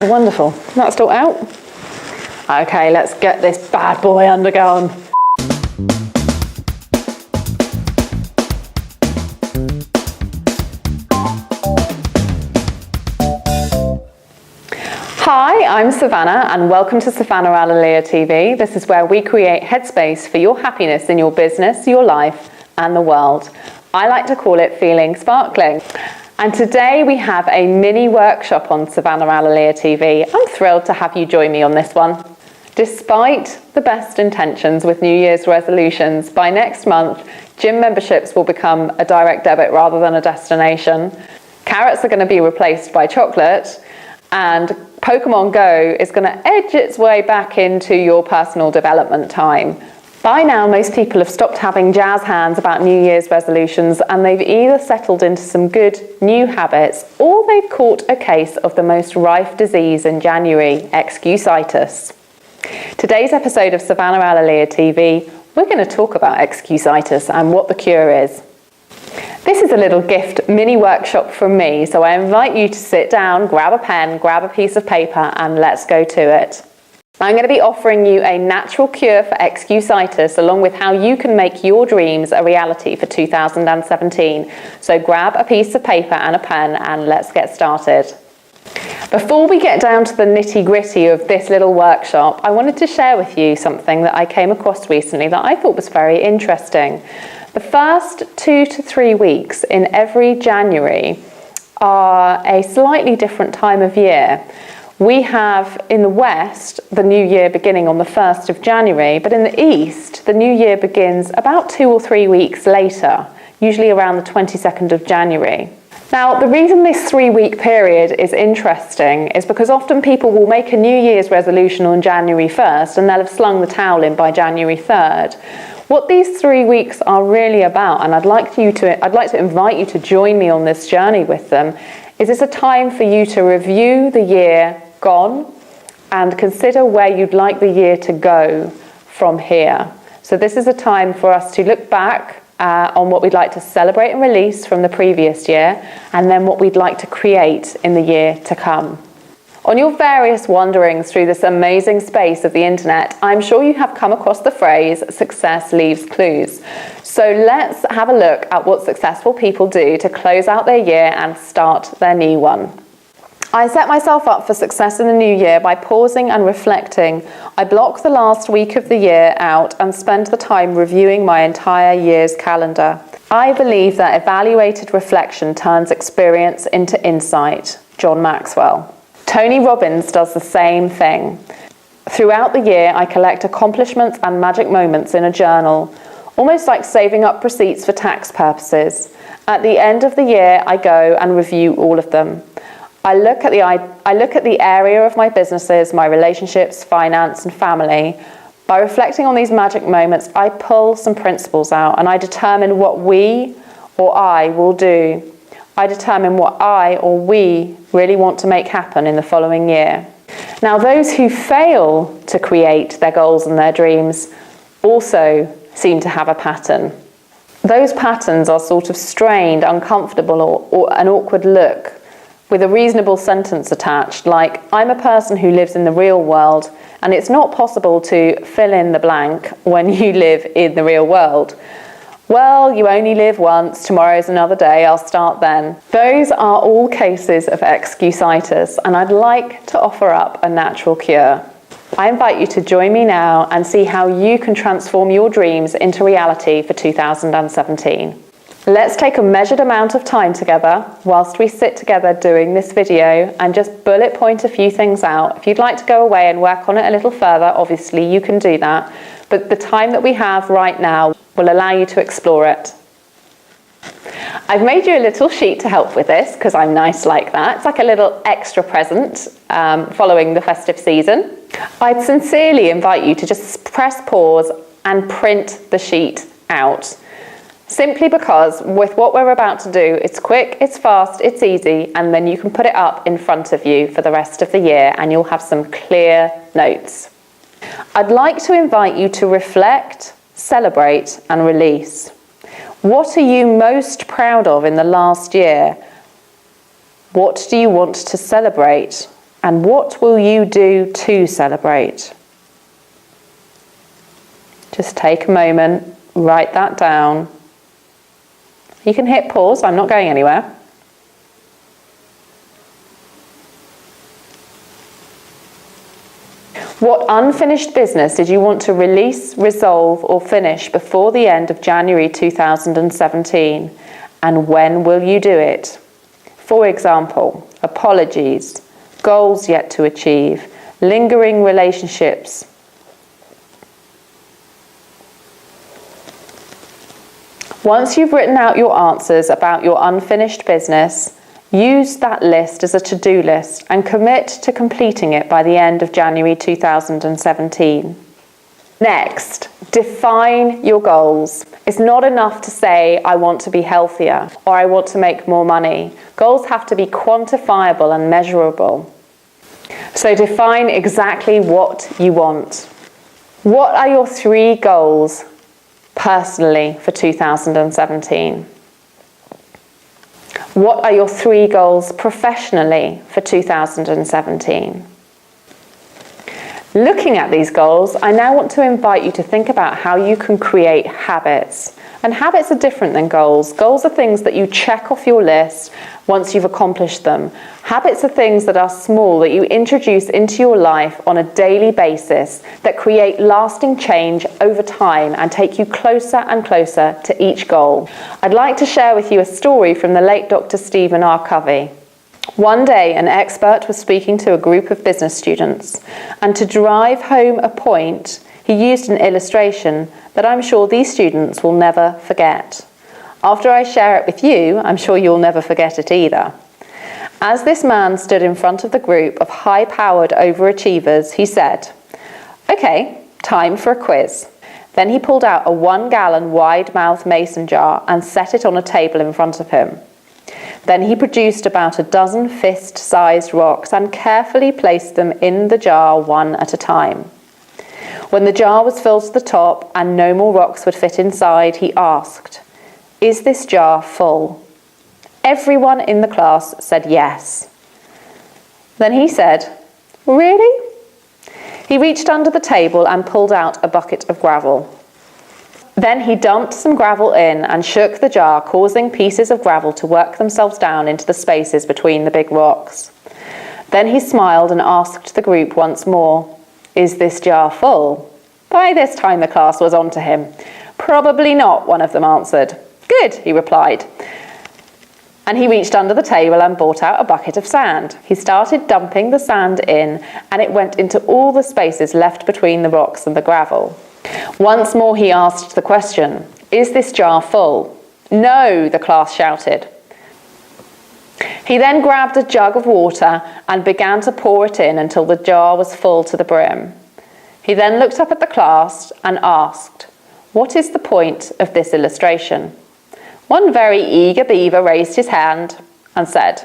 Wonderful. That's still out. Okay, let's get this bad boy undergone. Hi, I'm Savannah and welcome to Savannah Alalia TV. This is where we create headspace for your happiness in your business, your life and the world. I like to call it feeling sparkling. And today we have a mini workshop on Savannah Alalia TV. I'm thrilled to have you join me on this one. Despite the best intentions with New Year's resolutions, by next month, gym memberships will become a direct debit rather than a destination. Carrots are going to be replaced by chocolate, and Pokemon Go is going to edge its way back into your personal development time. By now, most people have stopped having jazz hands about New Year's resolutions, and they've either settled into some good new habits or they've caught a case of the most rife disease in January, excusitis. Today's episode of Savannah Alalia TV, we're going to talk about excusitis and what the cure is. This is a little gift mini workshop from me, so I invite you to sit down, grab a pen, grab a piece of paper, and let's go to it. I'm going to be offering you a natural cure for excusitis along with how you can make your dreams a reality for 2017. So grab a piece of paper and a pen and let's get started. Before we get down to the nitty-gritty of this little workshop, I wanted to share with you something that I came across recently that I thought was very interesting. The first 2 to 3 weeks in every January are a slightly different time of year. We have in the West the New Year beginning on the 1st of January, but in the East the New Year begins about 2 or 3 weeks later, usually around the 22nd of January. Now, the reason this 3-week period is interesting is because often people will make a New Year's resolution on January 1st and they'll have slung the towel in by January 3rd. What these 3 weeks are really about, and I'd like to invite you to join me on this journey with them, is it's a time for you to review the year gone and consider where you'd like the year to go from here. So this is a time for us to look back on what we'd like to celebrate and release from the previous year, and then what we'd like to create in the year to come. On your various wanderings through this amazing space of the internet, I'm sure you have come across the phrase, success leaves clues. So let's have a look at what successful people do to close out their year and start their new one. I set myself up for success in the new year by pausing and reflecting. I block the last week of the year out and spend the time reviewing my entire year's calendar. I believe that evaluated reflection turns experience into insight. John Maxwell. Tony Robbins does the same thing. Throughout the year, I collect accomplishments and magic moments in a journal, almost like saving up receipts for tax purposes. At the end of the year, I go and review all of them. I look at the area of my businesses, my relationships, finance, and family. By reflecting on these magic moments, I pull some principles out and I determine what we or I will do. I determine what I or we really want to make happen in the following year. Now, those who fail to create their goals and their dreams also seem to have a pattern. Those patterns are sort of strained, uncomfortable, or an awkward look with a reasonable sentence attached, like, I'm a person who lives in the real world, and it's not possible to fill in the blank when you live in the real world. Well, you only live once, tomorrow's another day, I'll start then. Those are all cases of excusitis, and I'd like to offer up a natural cure. I invite you to join me now and see how you can transform your dreams into reality for 2017. Let's take a measured amount of time together whilst we sit together doing this video and just bullet point a few things out. If you'd like to go away and work on it a little further, obviously you can do that. But the time that we have right now will allow you to explore it. I've made you a little sheet to help with this because I'm nice like that. It's like a little extra present following the festive season. I'd sincerely invite you to just press pause and print the sheet out. Simply because with what we're about to do, it's quick, it's fast, it's easy, and then you can put it up in front of you for the rest of the year and you'll have some clear notes. I'd like to invite you to reflect, celebrate, and release. What are you most proud of in the last year? What do you want to celebrate? And what will you do to celebrate? Just take a moment, write that down. You can hit pause, I'm not going anywhere. What unfinished business did you want to release, resolve, or finish before the end of January 2017? And when will you do it? For example, apologies, goals yet to achieve, lingering relationships. Once you've written out your answers about your unfinished business, use that list as a to-do list and commit to completing it by the end of January 2017. Next, define your goals. It's not enough to say, I want to be healthier or I want to make more money. Goals have to be quantifiable and measurable. So define exactly what you want. What are your 3 goals personally for 2017? What are your 3 goals professionally for 2017? Looking at these goals, I now want to invite you to think about how you can create habits. And habits are different than goals. Goals are things that you check off your list once you've accomplished them. Habits are things that are small, that you introduce into your life on a daily basis, that create lasting change over time and take you closer and closer to each goal. I'd like to share with you a story from the late Dr. Stephen R. Covey. One day, an expert was speaking to a group of business students, and to drive home a point, he used an illustration that I'm sure these students will never forget. After I share it with you, I'm sure you'll never forget it either. As this man stood in front of the group of high-powered overachievers, he said, "Okay, time for a quiz." Then he pulled out a 1-gallon wide-mouthed mason jar and set it on a table in front of him. Then he produced about a dozen fist-sized rocks and carefully placed them in the jar one at a time. When the jar was filled to the top and no more rocks would fit inside, he asked, "Is this jar full?" Everyone in the class said yes. Then he said, "Really?" He reached under the table and pulled out a bucket of gravel. Then he dumped some gravel in and shook the jar, causing pieces of gravel to work themselves down into the spaces between the big rocks. Then he smiled and asked the group once more, "Is this jar full?" By this time the class was on to him. "Probably not," one of them answered. "Good," he replied. And he reached under the table and brought out a bucket of sand. He started dumping the sand in, and it went into all the spaces left between the rocks and the gravel. Once more he asked the question, "Is this jar full?" "No," the class shouted. He then grabbed a jug of water and began to pour it in until the jar was full to the brim. He then looked up at the class and asked, "What is the point of this illustration?" One very eager beaver raised his hand and said,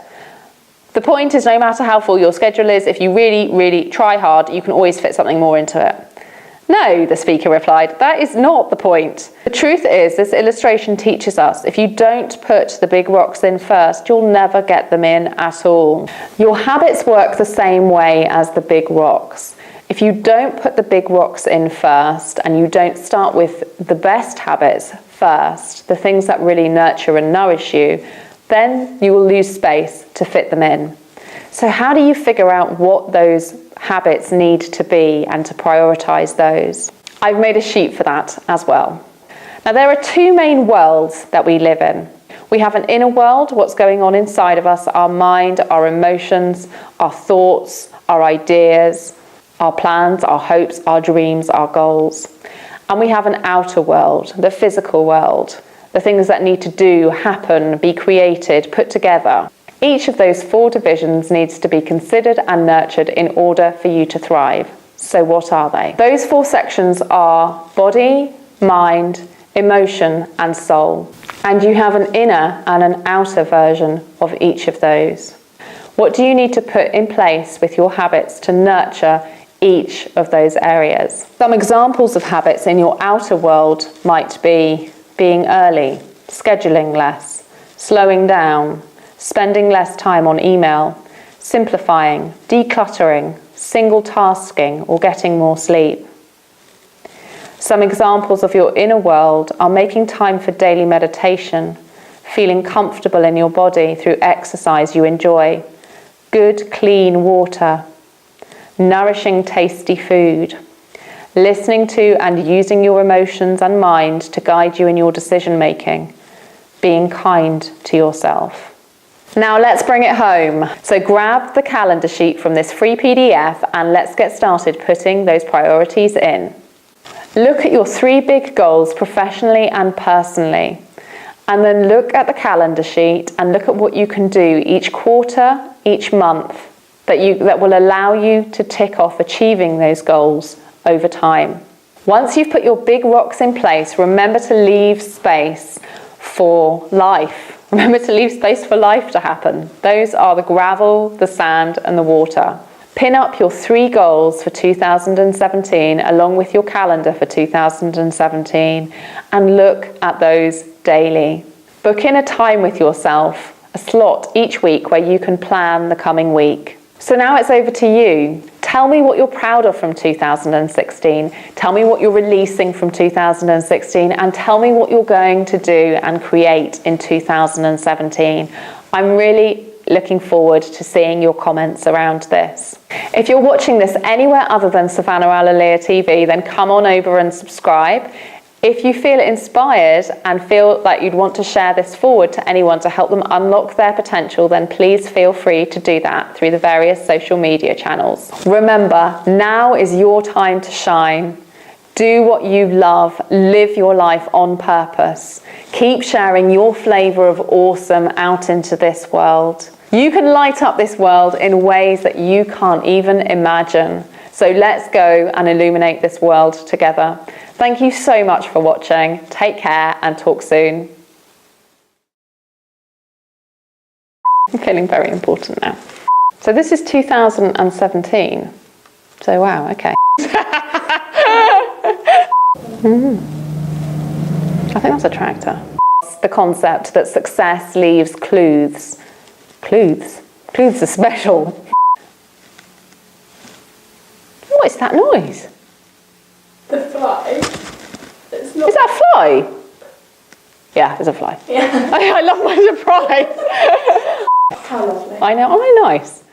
"The point is, no matter how full your schedule is, if you really, really try hard, you can always fit something more into it." "No," the speaker replied, "that is not the point. The truth is, this illustration teaches us if you don't put the big rocks in first, you'll never get them in at all." Your habits work the same way as the big rocks. If you don't put the big rocks in first and you don't start with the best habits first, the things that really nurture and nourish you, then you will lose space to fit them in. So how do you figure out what those habits need to be and to prioritize those? I've made a sheet for that as well. Now, there are 2 main worlds that we live in. We have an inner world, what's going on inside of us, our mind, our emotions, our thoughts, our ideas, our plans, our hopes, our dreams, our goals. And we have an outer world, the physical world, the things that need to do, happen, be created, put together. Each of those 4 divisions needs to be considered and nurtured in order for you to thrive. So what are they? Those 4 sections are body, mind, emotion, and soul. And you have an inner and an outer version of each of those. What do you need to put in place with your habits to nurture each of those areas? Some examples of habits in your outer world might be being early, scheduling less, slowing down, spending less time on email, simplifying, decluttering, single tasking, or getting more sleep. Some examples of your inner world are making time for daily meditation, feeling comfortable in your body through exercise you enjoy, good, clean water, nourishing, tasty food, listening to and using your emotions and mind to guide you in your decision making, being kind to yourself. Now let's bring it home. So grab the calendar sheet from this free PDF and let's get started putting those priorities in. Look at your 3 big goals professionally and personally, and then look at the calendar sheet and look at what you can do each quarter, each month, that will allow you to tick off achieving those goals over time. Once you've put your big rocks in place, remember to leave space for life. Remember to leave space for life to happen. Those are the gravel, the sand, and the water. Pin up your 3 goals for 2017 along with your calendar for 2017 and look at those daily. Book in a time with yourself, a slot each week where you can plan the coming week. So now it's over to you. Tell me what you're proud of from 2016. Tell me what you're releasing from 2016 and tell me what you're going to do and create in 2017. I'm really looking forward to seeing your comments around this. If you're watching this anywhere other than Savannah Alalia TV, then come on over and subscribe. If you feel inspired and feel like you'd want to share this forward to anyone to help them unlock their potential, then please feel free to do that through the various social media channels. Remember, now is your time to shine. Do what you love, live your life on purpose. Keep sharing your flavor of awesome out into this world. You can light up this world in ways that you can't even imagine. So let's go and illuminate this world together. Thank you so much for watching. Take care and talk soon. I'm feeling very important now. So this is 2017. So wow, okay. I think that's a tractor. The concept that success leaves clues. Clues? Clues are special. What is that noise? The fly. It's not. Is that a fly? Yeah, it's a fly. Yeah. I love my surprise. How lovely. I know, aren't I nice?